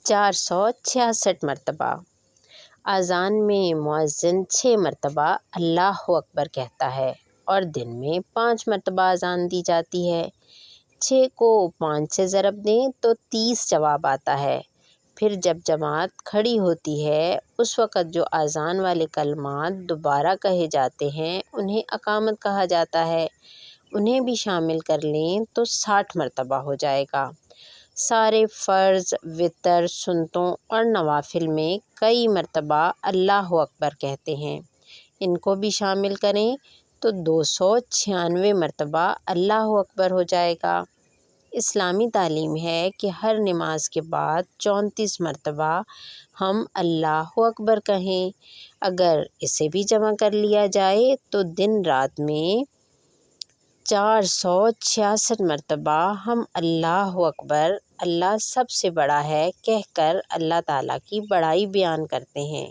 466 مرتبہ۔ اذان میں مؤذن 6 مرتبہ اللہ اکبر کہتا ہے اور دن میں 5 مرتبہ اذان دی جاتی ہے۔ 6 کو 5 سے ضرب دیں تو 30 جواب آتا ہے۔ پھر جب جماعت کھڑی ہوتی ہے اس وقت جو اذان والے کلمات دوبارہ کہے جاتے ہیں انہیں اقامت کہا جاتا ہے۔ انہیں بھی شامل کر لیں تو 60 مرتبہ ہو جائے گا۔ سارے فرض، وتر، سنتوں اور نوافل میں کئی مرتبہ اللہ اکبر کہتے ہیں۔ ان کو بھی شامل کریں تو 296 مرتبہ اللہ اکبر ہو جائے گا۔ اسلامی تعلیم ہے کہ ہر نماز کے بعد 34 مرتبہ ہم اللہ اکبر کہیں۔ اگر اسے بھی جمع کر لیا جائے تو دن رات میں 466 مرتبہ ہم اللہ اکبر، اللہ سب سے بڑا ہے کہہ کر اللہ تعالیٰ کی بڑائی بیان کرتے ہیں۔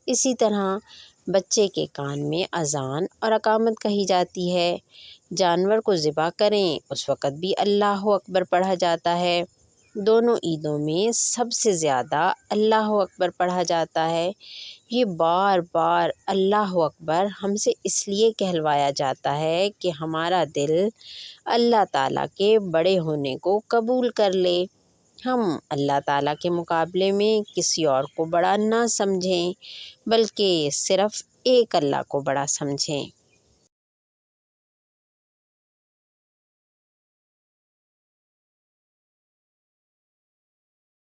اسی طرح بچے کے کان میں اذان اور اقامت کہی جاتی ہے۔ جانور کو ذبح کریں اس وقت بھی اللہ اکبر پڑھا جاتا ہے۔ دونوں عیدوں میں سب سے زیادہ اللہ اکبر پڑھا جاتا ہے۔ یہ بار بار اللہ اکبر ہم سے اس لیے کہلوایا جاتا ہے کہ ہمارا دل اللہ تعالیٰ کے بڑے ہونے کو قبول کر لے۔ ہم اللہ تعالیٰ کے مقابلے میں کسی اور کو بڑا نہ سمجھیں بلکہ صرف ایک اللہ کو بڑا سمجھیں۔